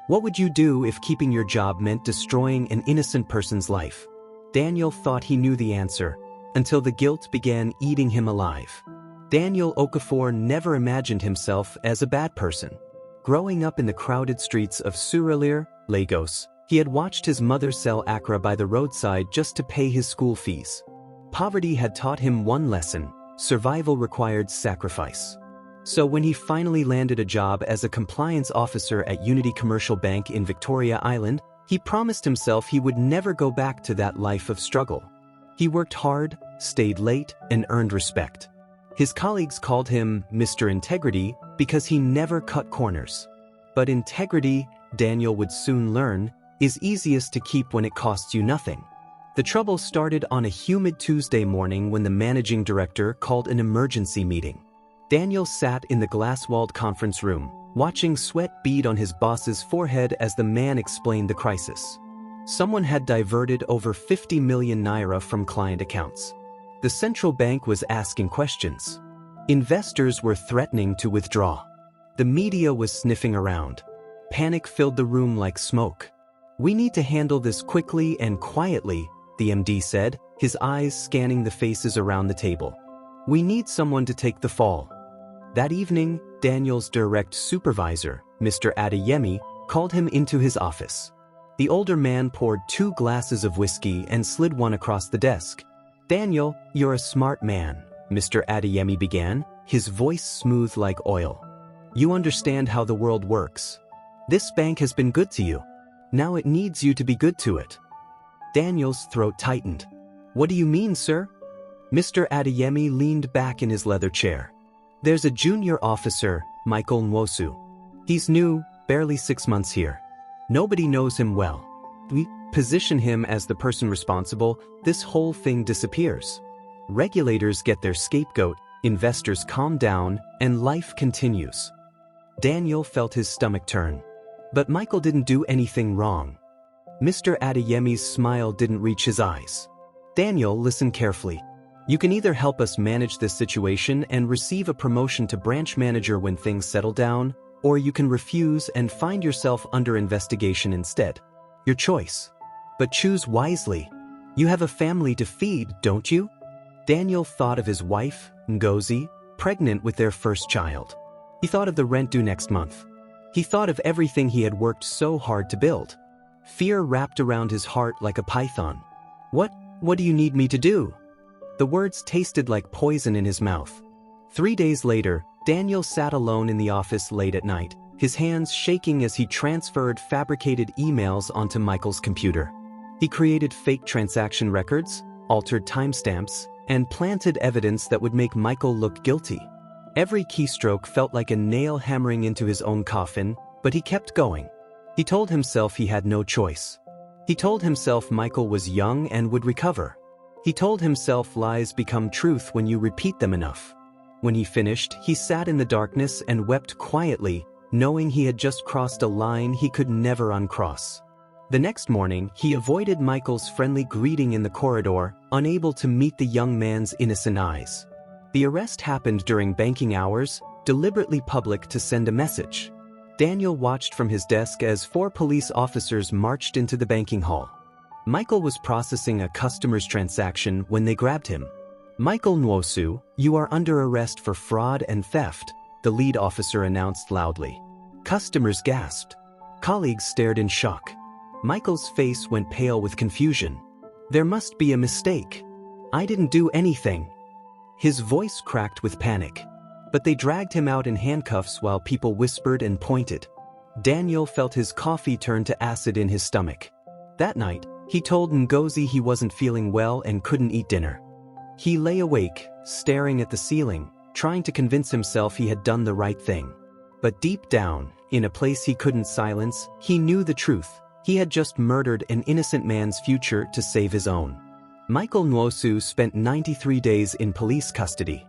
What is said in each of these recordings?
What would you do if keeping your job meant destroying an innocent person's life? Daniel thought he knew the answer, until the guilt began eating him alive. Daniel Okafor never imagined himself as a bad person. Growing up in the crowded streets of Surulere, Lagos, he had watched his mother sell akra by the roadside just to pay his school fees. Poverty had taught him one lesson: survival required sacrifice. So when he finally landed a job as a compliance officer at Unity Commercial Bank in Victoria Island, he promised himself he would never go back to that life of struggle. He worked hard, stayed late, and earned respect. His colleagues called him Mr. Integrity because he never cut corners. But integrity, Daniel would soon learn, is easiest to keep when it costs you nothing. The trouble started on a humid Tuesday morning when the managing director called an emergency meeting. Daniel sat in the glass-walled conference room, watching sweat bead on his boss's forehead as the man explained the crisis. Someone had diverted over 50 million naira from client accounts. The central bank was asking questions. Investors were threatening to withdraw. The media was sniffing around. Panic filled the room like smoke. "We need to handle this quickly and quietly," the MD said, his eyes scanning the faces around the table. "We need someone to take the fall." That evening, Daniel's direct supervisor, Mr. Adeyemi, called him into his office. The older man poured 2 glasses of whiskey and slid one across the desk. "Daniel, you're a smart man," Mr. Adeyemi began, his voice smooth like oil. "You understand how the world works. This bank has been good to you. Now it needs you to be good to it." Daniel's throat tightened. "What do you mean, sir?" Mr. Adeyemi leaned back in his leather chair. "There's a junior officer, Michael Nwosu. He's new, barely 6 months here. Nobody knows him well. We position him as the person responsible, this whole thing disappears. Regulators get their scapegoat, investors calm down, and life continues." Daniel felt his stomach turn. But Michael didn't do anything wrong. Mr. Adeyemi's smile didn't reach his eyes. "Daniel, listen carefully. You can either help us manage this situation and receive a promotion to branch manager when things settle down, or you can refuse and find yourself under investigation instead. Your choice. But choose wisely. You have a family to feed, don't you?" Daniel thought of his wife, Ngozi, pregnant with their first child. He thought of the rent due next month. He thought of everything he had worked so hard to build. Fear wrapped around his heart like a python. What do you need me to do?" The words tasted like poison in his mouth. 3 days later, Daniel sat alone in the office late at night, his hands shaking as he transferred fabricated emails onto Michael's computer. He created fake transaction records, altered timestamps, and planted evidence that would make Michael look guilty. Every keystroke felt like a nail hammering into his own coffin, but he kept going. He told himself he had no choice. He told himself Michael was young and would recover. He told himself lies become truth when you repeat them enough. When he finished, he sat in the darkness and wept quietly, knowing he had just crossed a line he could never uncross. The next morning, he avoided Michael's friendly greeting in the corridor, unable to meet the young man's innocent eyes. The arrest happened during banking hours, deliberately public to send a message. Daniel watched from his desk as 4 police officers marched into the banking hall. Michael was processing a customer's transaction when they grabbed him. "Michael Nwosu, you are under arrest for fraud and theft," the lead officer announced loudly. Customers gasped. Colleagues stared in shock. Michael's face went pale with confusion. "There must be a mistake. I didn't do anything." His voice cracked with panic. But they dragged him out in handcuffs while people whispered and pointed. Daniel felt his coffee turn to acid in his stomach. That night, he told Ngozi he wasn't feeling well and couldn't eat dinner. He lay awake, staring at the ceiling, trying to convince himself he had done the right thing. But deep down, in a place he couldn't silence, he knew the truth. He had just murdered an innocent man's future to save his own. Michael Nwosu spent 93 days in police custody.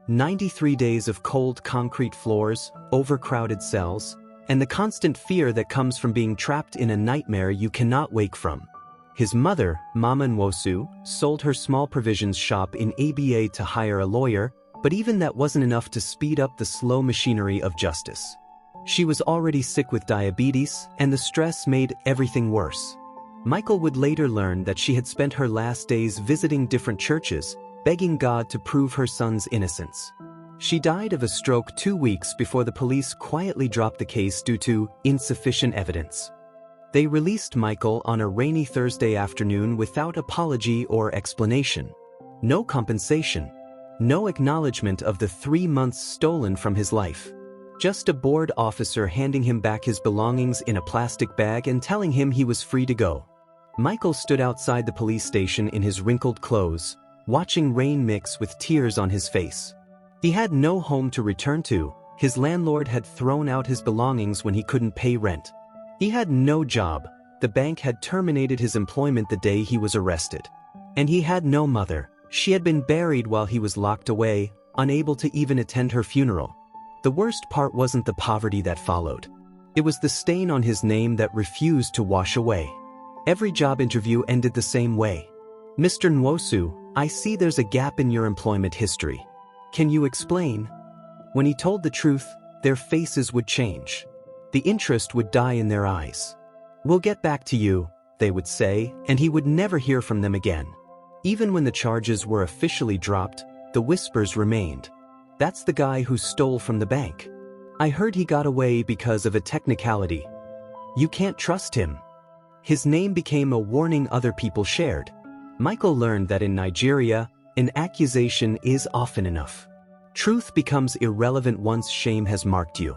93 days of cold concrete floors, overcrowded cells, and the constant fear that comes from being trapped in a nightmare you cannot wake from. His mother, Mama Nwosu, sold her small provisions shop in ABA to hire a lawyer, but even that wasn't enough to speed up the slow machinery of justice. She was already sick with diabetes, and the stress made everything worse. Michael would later learn that she had spent her last days visiting different churches, begging God to prove her son's innocence. She died of a stroke 2 weeks before the police quietly dropped the case due to insufficient evidence. They released Michael on a rainy Thursday afternoon without apology or explanation. No compensation. No acknowledgement of the 3 months stolen from his life. Just a bored officer handing him back his belongings in a plastic bag and telling him he was free to go. Michael stood outside the police station in his wrinkled clothes, watching rain mix with tears on his face. He had no home to return to. His landlord had thrown out his belongings when he couldn't pay rent. He had no job. The bank had terminated his employment the day he was arrested. And he had no mother. She had been buried while he was locked away, unable to even attend her funeral. The worst part wasn't the poverty that followed. It was the stain on his name that refused to wash away. Every job interview ended the same way. "Mr. Nwosu, I see there's a gap in your employment history. Can you explain?" When he told the truth, their faces would change. The interest would die in their eyes. "We'll get back to you," they would say, and he would never hear from them again. Even when the charges were officially dropped, the whispers remained. "That's the guy who stole from the bank. I heard he got away because of a technicality. You can't trust him." His name became a warning other people shared. Michael learned that in Nigeria, an accusation is often enough. Truth becomes irrelevant once shame has marked you.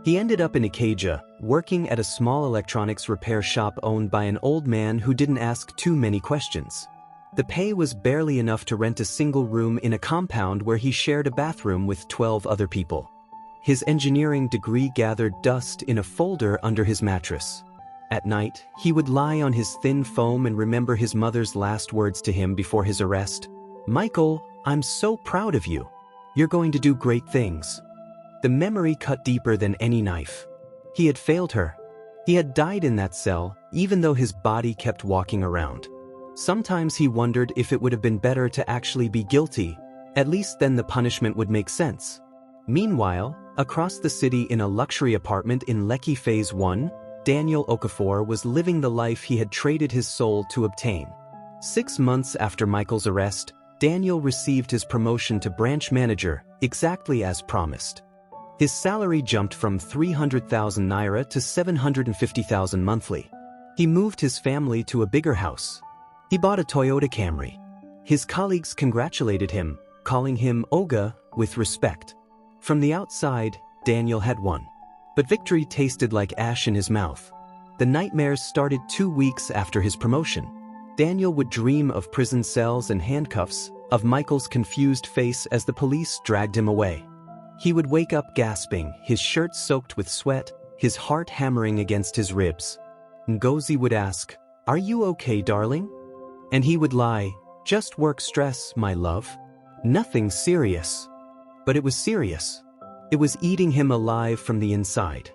He ended up in Ikeja, working at a small electronics repair shop owned by an old man who didn't ask too many questions. The pay was barely enough to rent a single room in a compound where he shared a bathroom with 12 other people. His engineering degree gathered dust in a folder under his mattress. At night, he would lie on his thin foam and remember his mother's last words to him before his arrest. "Michael, I'm so proud of you. You're going to do great things." The memory cut deeper than any knife. He had failed her. He had died in that cell, even though his body kept walking around. Sometimes he wondered if it would have been better to actually be guilty. At least then the punishment would make sense. Meanwhile, across the city in a luxury apartment in Lekki Phase 1, Daniel Okafor was living the life he had traded his soul to obtain. 6 months after Michael's arrest, Daniel received his promotion to branch manager, exactly as promised. His salary jumped from 300,000 naira to 750,000 monthly. He moved his family to a bigger house. He bought a Toyota Camry. His colleagues congratulated him, calling him Oga with respect. From the outside, Daniel had won. But victory tasted like ash in his mouth. The nightmares started 2 weeks after his promotion. Daniel would dream of prison cells and handcuffs, of Michael's confused face as the police dragged him away. He would wake up gasping, his shirt soaked with sweat, his heart hammering against his ribs. Ngozi would ask, "Are you okay, darling?" And he would lie, "Just work stress, my love. Nothing serious." But it was serious. It was eating him alive from the inside.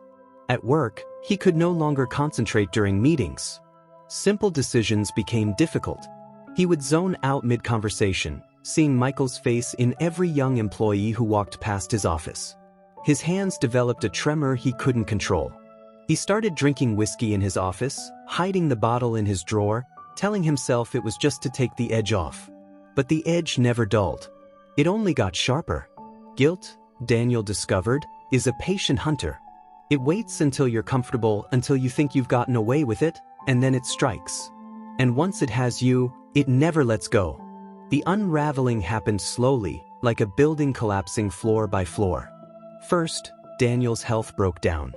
At work, he could no longer concentrate during meetings. Simple decisions became difficult. He would zone out mid-conversation, seeing Michael's face in every young employee who walked past his office. His hands developed a tremor he couldn't control. He started drinking whiskey in his office, hiding the bottle in his drawer, telling himself it was just to take the edge off. But the edge never dulled. It only got sharper. Guilt, Daniel discovered, is a patient hunter. It waits until you're comfortable, until you think you've gotten away with it, and then it strikes. And once it has you, it never lets go. The unraveling happened slowly, like a building collapsing floor by floor. First, Daniel's health broke down.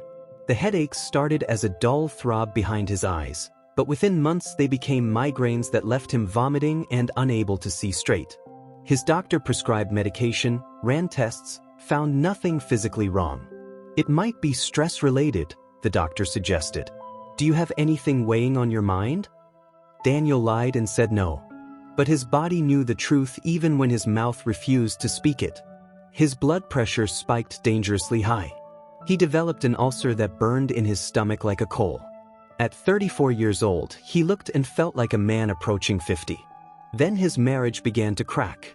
The headaches started as a dull throb behind his eyes, but within months they became migraines that left him vomiting and unable to see straight. His doctor prescribed medication, ran tests, found nothing physically wrong. "It might be stress-related," the doctor suggested. "Do you have anything weighing on your mind?" Daniel lied and said no. But his body knew the truth even when his mouth refused to speak it. His blood pressure spiked dangerously high. He developed an ulcer that burned in his stomach like a coal. At 34 years old, he looked and felt like a man approaching 50. Then his marriage began to crack.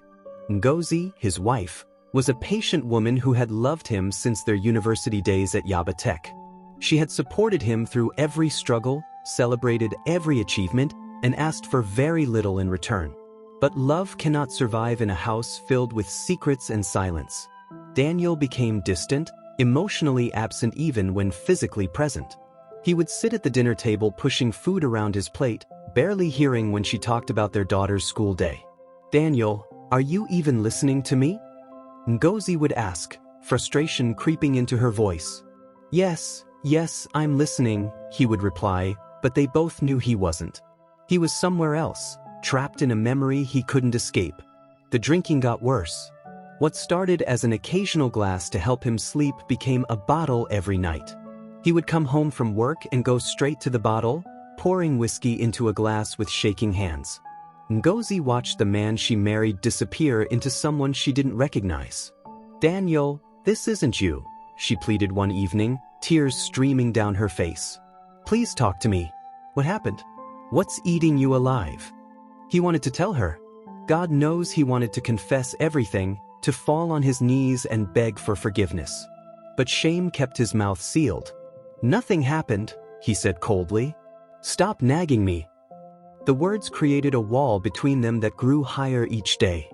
Ngozi, his wife, was a patient woman who had loved him since their university days at Yaba Tech. She had supported him through every struggle, celebrated every achievement, and asked for very little in return. But love cannot survive in a house filled with secrets and silence. Daniel became distant, emotionally absent even when physically present. He would sit at the dinner table pushing food around his plate, barely hearing when she talked about their daughter's school day. "Daniel, are you even listening to me?" Nwosu would ask, frustration creeping into her voice. Yes, I'm listening," he would reply, but they both knew he wasn't. He was somewhere else, trapped in a memory he couldn't escape. The drinking got worse. What started as an occasional glass to help him sleep became a bottle every night. He would come home from work and go straight to the bottle, pouring whiskey into a glass with shaking hands. Nwosu watched the man she married disappear into someone she didn't recognize. "Daniel, this isn't you," she pleaded one evening, tears streaming down her face. "Please talk to me. What happened? What's eating you alive?" He wanted to tell her. God knows he wanted to confess everything, to fall on his knees and beg for forgiveness. But shame kept his mouth sealed. "Nothing happened," he said coldly. "Stop nagging me." The words created a wall between them that grew higher each day.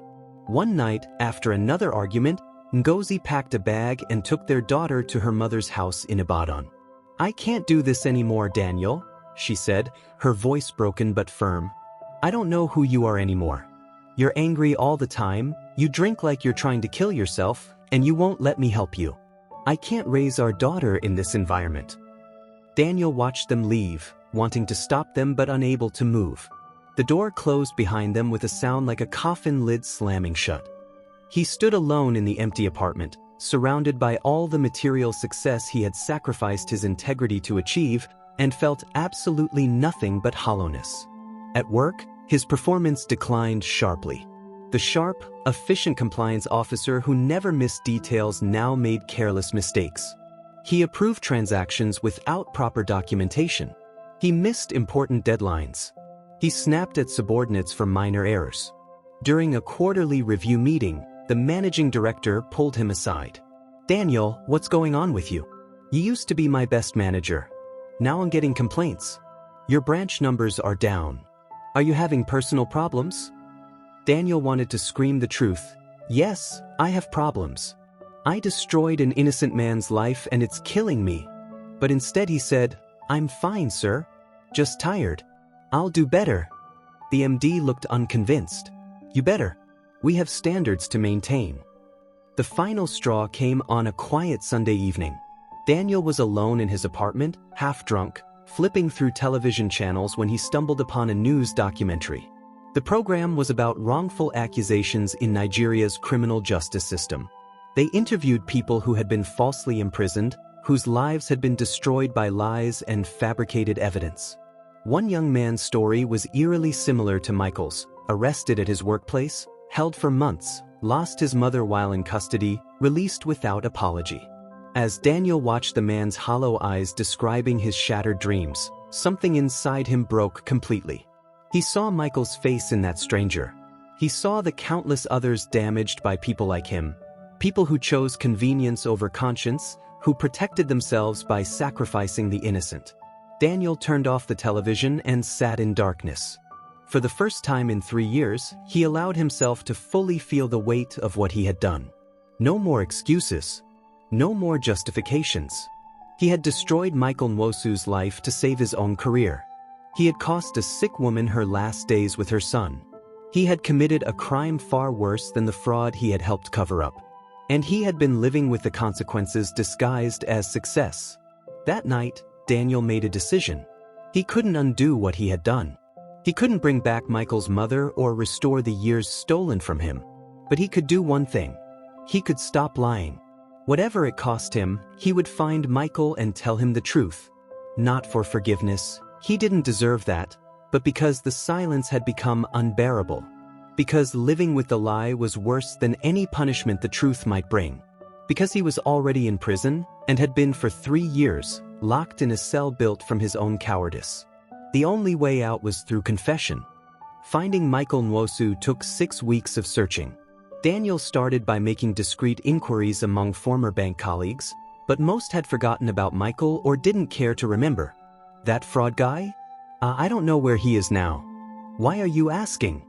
One night, after another argument, Nwosu packed a bag and took their daughter to her mother's house in Ibadan. "I can't do this anymore, Daniel," she said, her voice broken but firm. "I don't know who you are anymore. You're angry all the time, you drink like you're trying to kill yourself, and you won't let me help you. I can't raise our daughter in this environment." Daniel watched them leave, wanting to stop them but unable to move. The door closed behind them with a sound like a coffin lid slamming shut. He stood alone in the empty apartment, surrounded by all the material success he had sacrificed his integrity to achieve, and felt absolutely nothing but hollowness. At work, his performance declined sharply. The sharp, efficient compliance officer who never missed details now made careless mistakes. He approved transactions without proper documentation. He missed important deadlines. He snapped at subordinates for minor errors. During a quarterly review meeting, the managing director pulled him aside. "Daniel, what's going on with you? You used to be my best manager. Now I'm getting complaints. Your branch numbers are down. Are you having personal problems?" Daniel wanted to scream the truth. "Yes, I have problems. I destroyed an innocent man's life and it's killing me." But instead he said, "I'm fine, sir. Just tired. I'll do better." The MD looked unconvinced. "You better. We have standards to maintain." The final straw came on a quiet Sunday evening. Daniel was alone in his apartment, half drunk, flipping through television channels when he stumbled upon a news documentary. The program was about wrongful accusations in Nigeria's criminal justice system. They interviewed people who had been falsely imprisoned, whose lives had been destroyed by lies and fabricated evidence. One young man's story was eerily similar to Michael's, arrested at his workplace, held for months, lost his mother while in custody, released without apology. As Daniel watched the man's hollow eyes describing his shattered dreams, something inside him broke completely. He saw Michael's face in that stranger. He saw the countless others damaged by people like him, people who chose convenience over conscience, who protected themselves by sacrificing the innocent. Daniel turned off the television and sat in darkness. For the first time in 3 years, he allowed himself to fully feel the weight of what he had done. No more excuses. No more justifications. He had destroyed Michael Nwosu's life to save his own career. He had cost a sick woman her last days with her son. He had committed a crime far worse than the fraud he had helped cover up. And he had been living with the consequences disguised as success. That night, Daniel made a decision. He couldn't undo what he had done. He couldn't bring back Michael's mother or restore the years stolen from him. But he could do one thing. He could stop lying. Whatever it cost him, he would find Michael and tell him the truth. Not for forgiveness. He didn't deserve that, but because the silence had become unbearable. Because living with the lie was worse than any punishment the truth might bring. Because he was already in prison and had been for 3 years, locked in a cell built from his own cowardice. The only way out was through confession. Finding Michael Nwosu took 6 weeks of searching. Daniel started by making discreet inquiries among former bank colleagues, but most had forgotten about Michael or didn't care to remember. That fraud guy? I don't know where he is now. Why are you asking?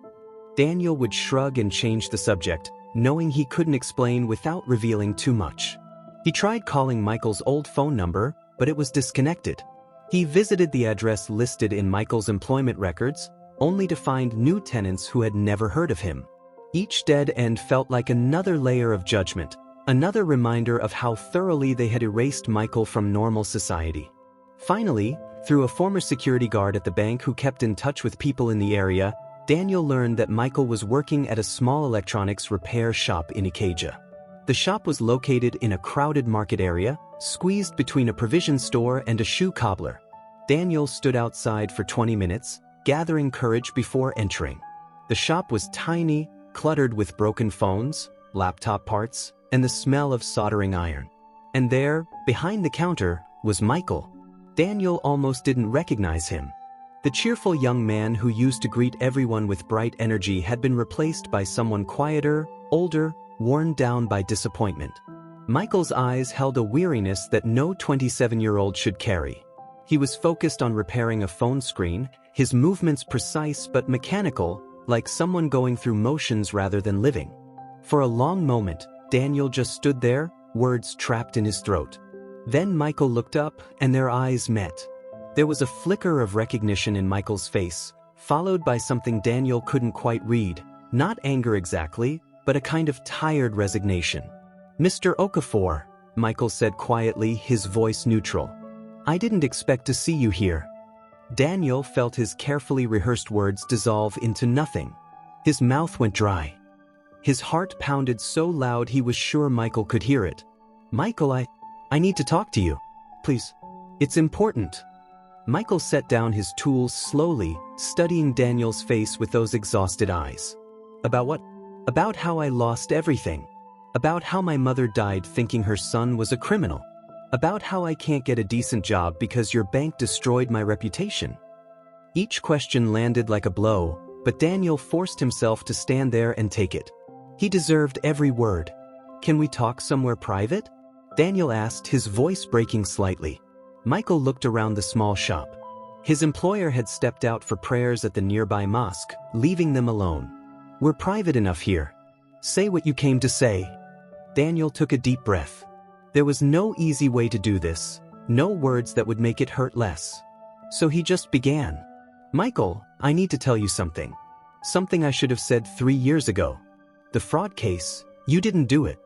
Daniel would shrug and change the subject, knowing he couldn't explain without revealing too much. He tried calling Michael's old phone number, but it was disconnected. He visited the address listed in Michael's employment records, only to find new tenants who had never heard of him. Each dead end felt like another layer of judgment, another reminder of how thoroughly they had erased Michael from normal society. Finally, through a former security guard at the bank who kept in touch with people in the area, Daniel learned that Michael was working at a small electronics repair shop in Ikeja. The shop was located in a crowded market area, squeezed between a provision store and a shoe cobbler. Daniel stood outside for 20 minutes, gathering courage before entering. The shop was tiny, cluttered with broken phones, laptop parts, and the smell of soldering iron. And there, behind the counter, was Michael. Daniel almost didn't recognize him. The cheerful young man who used to greet everyone with bright energy had been replaced by someone quieter, older, worn down by disappointment. Michael's eyes held a weariness that no 27-year-old should carry. He was focused on repairing a phone screen, his movements precise but mechanical, like someone going through motions rather than living. For a long moment, Daniel just stood there, words trapped in his throat. Then Michael looked up, and their eyes met. There was a flicker of recognition in Michael's face, followed by something Daniel couldn't quite read, not anger exactly, but a kind of tired resignation. "Mr. Okafor," Michael said quietly, his voice neutral. "I didn't expect to see you here." Daniel felt his carefully rehearsed words dissolve into nothing. His mouth went dry. His heart pounded so loud he was sure Michael could hear it. "Michael, I need to talk to you. Please. It's important." Michael set down his tools slowly, studying Daniel's face with those exhausted eyes. "About what?" "About how I lost everything. About how my mother died thinking her son was a criminal. About how I can't get a decent job because your bank destroyed my reputation." Each question landed like a blow, but Daniel forced himself to stand there and take it. He deserved every word. "Can we talk somewhere private?" Daniel asked, his voice breaking slightly. Michael looked around the small shop. His employer had stepped out for prayers at the nearby mosque, leaving them alone. "We're private enough here. Say what you came to say." Daniel took a deep breath. There was no easy way to do this, no words that would make it hurt less. So he just began. "Michael, I need to tell you something. Something I should have said 3 years ago. The fraud case, you didn't do it.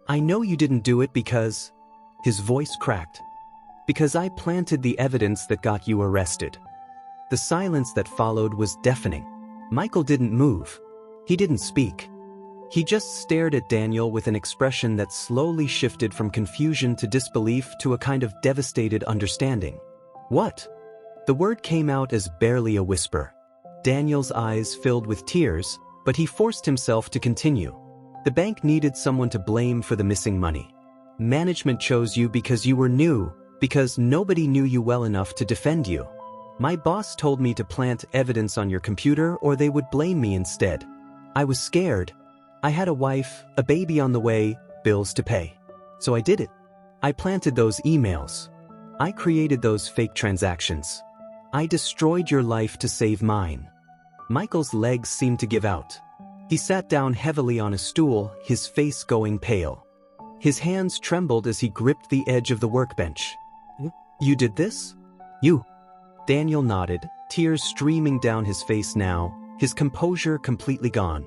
I know you didn't do it because..." His voice cracked. "Because I planted the evidence that got you arrested." The silence that followed was deafening. Michael didn't move. He didn't speak. He just stared at Daniel with an expression that slowly shifted from confusion to disbelief to a kind of devastated understanding. "What?" The word came out as barely a whisper. Daniel's eyes filled with tears, but he forced himself to continue. "The bank needed someone to blame for the missing money. Management chose you because you were new, because nobody knew you well enough to defend you. My boss told me to plant evidence on your computer or they would blame me instead. I was scared. I had a wife, a baby on the way, bills to pay. So I did it. I planted those emails. I created those fake transactions. I destroyed your life to save mine." Michael's legs seemed to give out. He sat down heavily on a stool, his face going pale. His hands trembled as he gripped the edge of the workbench. "You did this? You?" Daniel nodded, tears streaming down his face now, his composure completely gone.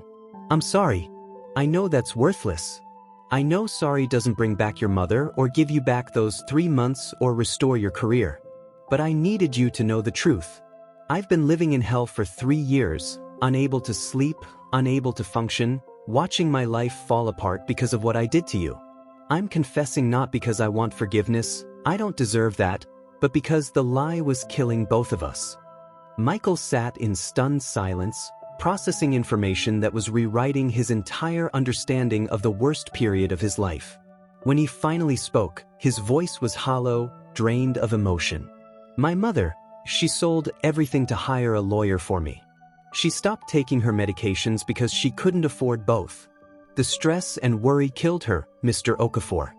"I'm sorry. I know that's worthless. I know sorry doesn't bring back your mother or give you back those 3 months or restore your career. But I needed you to know the truth. I've been living in hell for 3 years, unable to sleep, unable to function, watching my life fall apart because of what I did to you. I'm confessing not because I want forgiveness, I don't deserve that, but because the lie was killing both of us." Michael sat in stunned silence, processing information that was rewriting his entire understanding of the worst period of his life. When he finally spoke, his voice was hollow, drained of emotion. "My mother, she sold everything to hire a lawyer for me. She stopped taking her medications because she couldn't afford both. The stress and worry killed her, Mr. Okafor.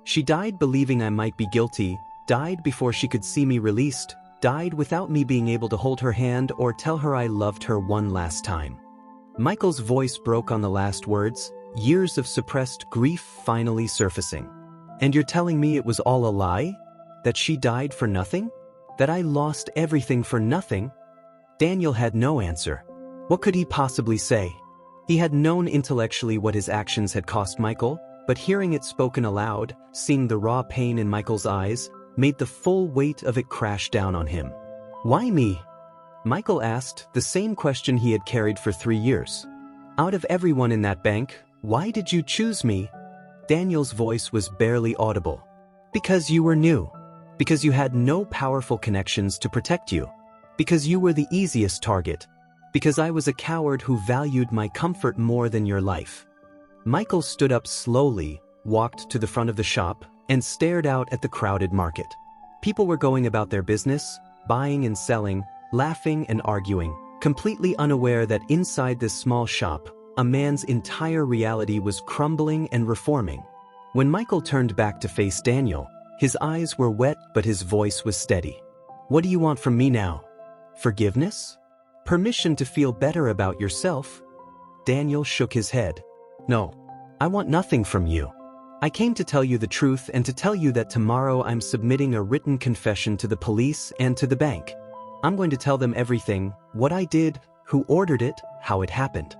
She died believing I might be guilty, died before she could see me released, died without me being able to hold her hand or tell her I loved her one last time. Michael's voice broke on the last words, years of suppressed grief finally surfacing. And you're telling me it was all a lie? That she died for nothing? That I lost everything for nothing? Daniel had no answer. What could he possibly say? He had known intellectually what his actions had cost Michael, but hearing it spoken aloud, seeing the raw pain in Michael's eyes, made the full weight of it crash down on him. Why me? Michael asked the same question he had carried for 3 years. Out of everyone in that bank, why did you choose me? Daniel's voice was barely audible. Because you were new. Because you had no powerful connections to protect you. Because you were the easiest target. Because I was a coward who valued my comfort more than your life. Michael stood up slowly, walked to the front of the shop, and stared out at the crowded market. People were going about their business, buying and selling, laughing and arguing, completely unaware that inside this small shop, a man's entire reality was crumbling and reforming. When Michael turned back to face Daniel, his eyes were wet but his voice was steady. What do you want from me now? Forgiveness? Permission to feel better about yourself? Daniel shook his head. No, I want nothing from you. I came to tell you the truth and to tell you that tomorrow I'm submitting a written confession to the police and to the bank. I'm going to tell them everything, what I did, who ordered it, how it happened.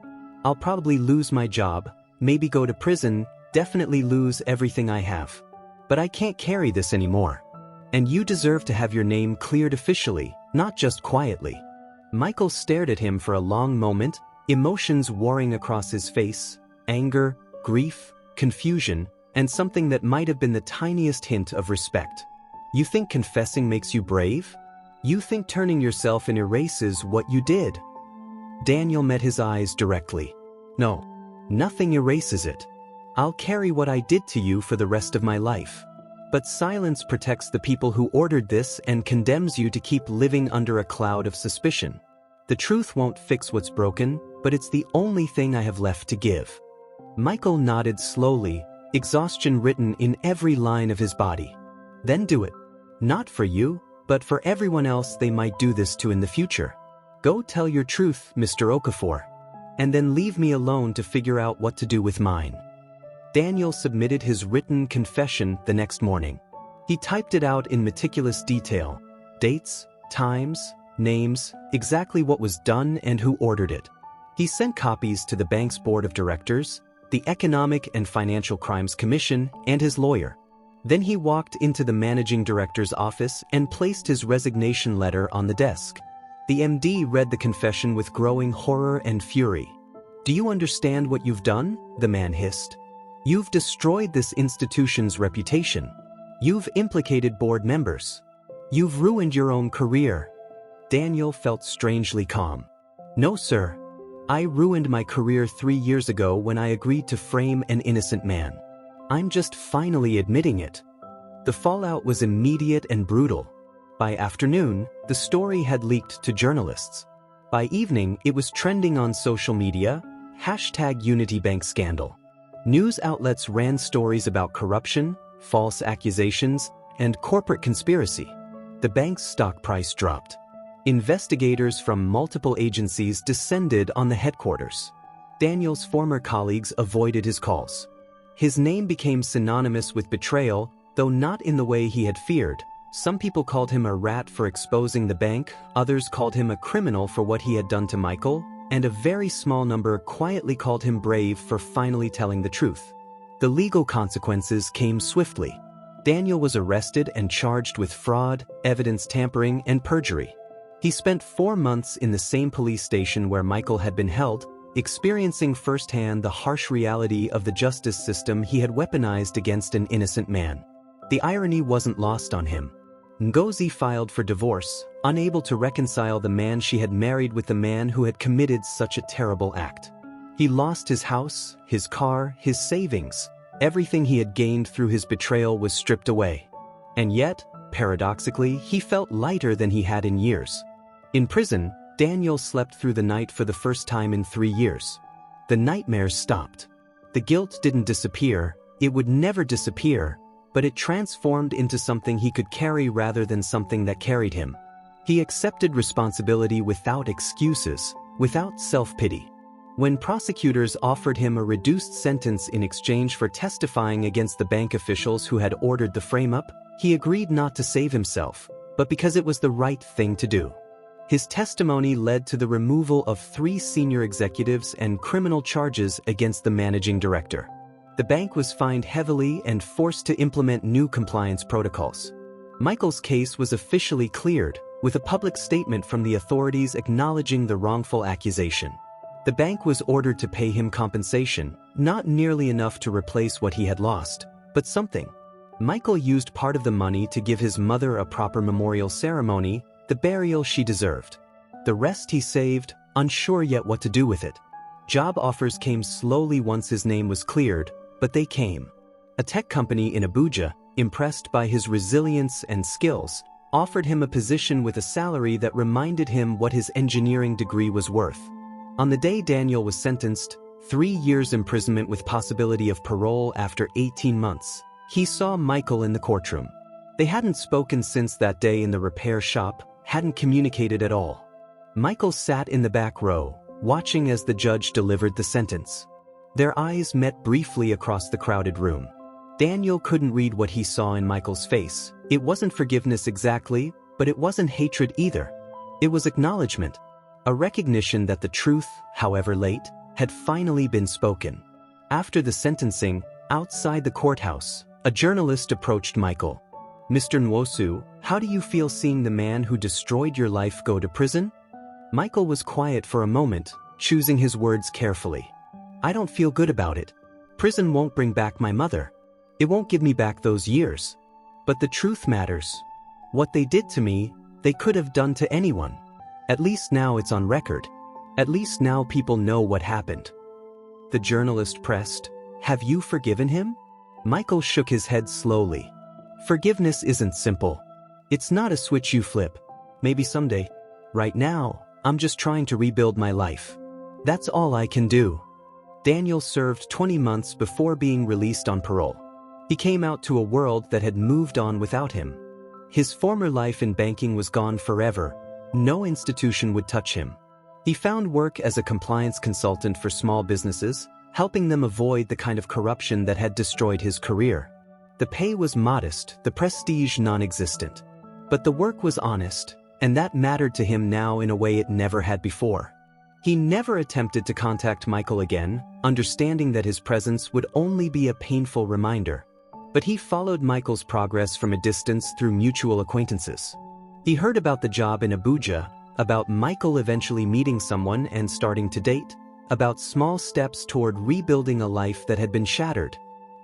I'll probably lose my job, maybe go to prison, definitely lose everything I have. But I can't carry this anymore. And you deserve to have your name cleared officially, not just quietly. Michael stared at him for a long moment, emotions warring across his face, anger, grief, confusion, and something that might have been the tiniest hint of respect. You think confessing makes you brave? You think turning yourself in erases what you did? Daniel met his eyes directly. No, nothing erases it. I'll carry what I did to you for the rest of my life. But silence protects the people who ordered this and condemns you to keep living under a cloud of suspicion. The truth won't fix what's broken, but it's the only thing I have left to give. Michael nodded slowly, exhaustion written in every line of his body. Then do it. Not for you, but for everyone else they might do this to in the future. Go tell your truth, Mr. Okafor. And then leave me alone to figure out what to do with mine. Daniel submitted his written confession the next morning. He typed it out in meticulous detail. Dates, times, names, exactly what was done and who ordered it. He sent copies to the bank's board of directors, the Economic and Financial Crimes Commission, and his lawyer. Then he walked into the managing director's office and placed his resignation letter on the desk. The MD read the confession with growing horror and fury. Do you understand what you've done? The man hissed. You've destroyed this institution's reputation. You've implicated board members. You've ruined your own career. Daniel felt strangely calm. No, sir. I ruined my career 3 years ago when I agreed to frame an innocent man. I'm just finally admitting it. The fallout was immediate and brutal. By afternoon, the story had leaked to journalists. By evening, it was trending on social media, #UnityBank scandal. News outlets ran stories about corruption, false accusations, and corporate conspiracy. The bank's stock price dropped. Investigators from multiple agencies descended on the headquarters. Daniel's former colleagues avoided his calls. His name became synonymous with betrayal, though not in the way he had feared. Some people called him a rat for exposing the bank, others called him a criminal for what he had done to Michael, and a very small number quietly called him brave for finally telling the truth. The legal consequences came swiftly. Daniel was arrested and charged with fraud, evidence tampering, and perjury. He spent 4 months in the same police station where Michael had been held, experiencing firsthand the harsh reality of the justice system he had weaponized against an innocent man. The irony wasn't lost on him. Nwosu filed for divorce, unable to reconcile the man she had married with the man who had committed such a terrible act. He lost his house, his car, his savings. Everything he had gained through his betrayal was stripped away. And yet, paradoxically, he felt lighter than he had in years. In prison, Daniel slept through the night for the first time in 3 years. The nightmares stopped. The guilt didn't disappear, it would never disappear, but it transformed into something he could carry rather than something that carried him. He accepted responsibility without excuses, without self-pity. When prosecutors offered him a reduced sentence in exchange for testifying against the bank officials who had ordered the frame-up, he agreed not to save himself, but because it was the right thing to do. His testimony led to the removal of 3 senior executives and criminal charges against the managing director. The bank was fined heavily and forced to implement new compliance protocols. Michael's case was officially cleared, with a public statement from the authorities acknowledging the wrongful accusation. The bank was ordered to pay him compensation, not nearly enough to replace what he had lost, but something. Michael used part of the money to give his mother a proper memorial ceremony, the burial she deserved. The rest he saved, unsure yet what to do with it. Job offers came slowly once his name was cleared, but they came. A tech company in Abuja, impressed by his resilience and skills, offered him a position with a salary that reminded him what his engineering degree was worth. On the day Daniel was sentenced, 3 years imprisonment with possibility of parole after 18 months, he saw Michael in the courtroom. They hadn't spoken since that day in the repair shop, hadn't communicated at all. Michael sat in the back row, watching as the judge delivered the sentence. Their eyes met briefly across the crowded room. Daniel couldn't read what he saw in Michael's face. It wasn't forgiveness exactly, but it wasn't hatred either. It was acknowledgement. A recognition that the truth, however late, had finally been spoken. After the sentencing, outside the courthouse, a journalist approached Michael. "Mr. Nwosu, how do you feel seeing the man who destroyed your life go to prison?" Michael was quiet for a moment, choosing his words carefully. "I don't feel good about it. Prison won't bring back my mother. It won't give me back those years. But the truth matters. What they did to me, they could have done to anyone. At least now it's on record. At least now people know what happened." The journalist pressed, "Have you forgiven him?" Michael shook his head slowly. "Forgiveness isn't simple. It's not a switch you flip. Maybe someday. Right now, I'm just trying to rebuild my life. That's all I can do." Daniel served 20 months before being released on parole. He came out to a world that had moved on without him. His former life in banking was gone forever. No institution would touch him. He found work as a compliance consultant for small businesses, helping them avoid the kind of corruption that had destroyed his career. The pay was modest, the prestige non-existent. But the work was honest, and that mattered to him now in a way it never had before. He never attempted to contact Michael again, understanding that his presence would only be a painful reminder. But he followed Michael's progress from a distance through mutual acquaintances. He heard about the job in Abuja, about Michael eventually meeting someone and starting to date, about small steps toward rebuilding a life that had been shattered.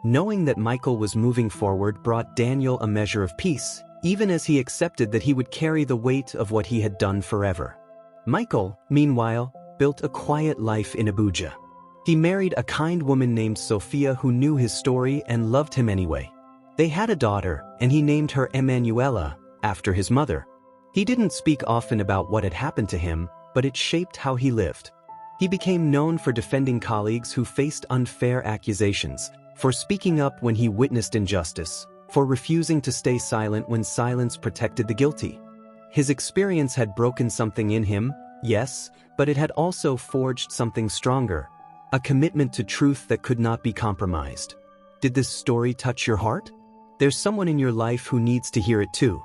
Knowing that Michael was moving forward brought Daniel a measure of peace, even as he accepted that he would carry the weight of what he had done forever. Michael, meanwhile, built a quiet life in Abuja. He married a kind woman named Sophia who knew his story and loved him anyway. They had a daughter, and he named her Emanuela, after his mother. He didn't speak often about what had happened to him, but it shaped how he lived. He became known for defending colleagues who faced unfair accusations, for speaking up when he witnessed injustice, for refusing to stay silent when silence protected the guilty. His experience had broken something in him, yes, but it had also forged something stronger. A commitment to truth that could not be compromised. Did this story touch your heart? There's someone in your life who needs to hear it too.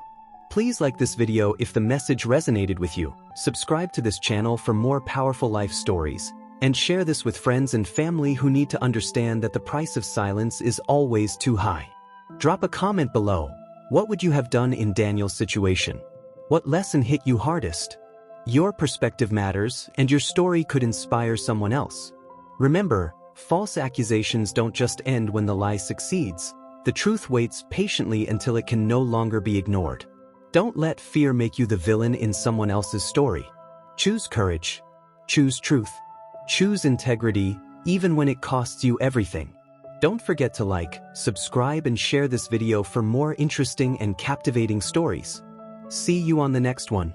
Please like this video if the message resonated with you, subscribe to this channel for more powerful life stories, and share this with friends and family who need to understand that the price of silence is always too high. Drop a comment below. What would you have done in Daniel's situation? What lesson hit you hardest? Your perspective matters, and your story could inspire someone else. Remember, false accusations don't just end when the lie succeeds. The truth waits patiently until it can no longer be ignored. Don't let fear make you the villain in someone else's story. Choose courage. Choose truth. Choose integrity, even when it costs you everything. Don't forget to like, subscribe, and share this video for more interesting and captivating stories. See you on the next one.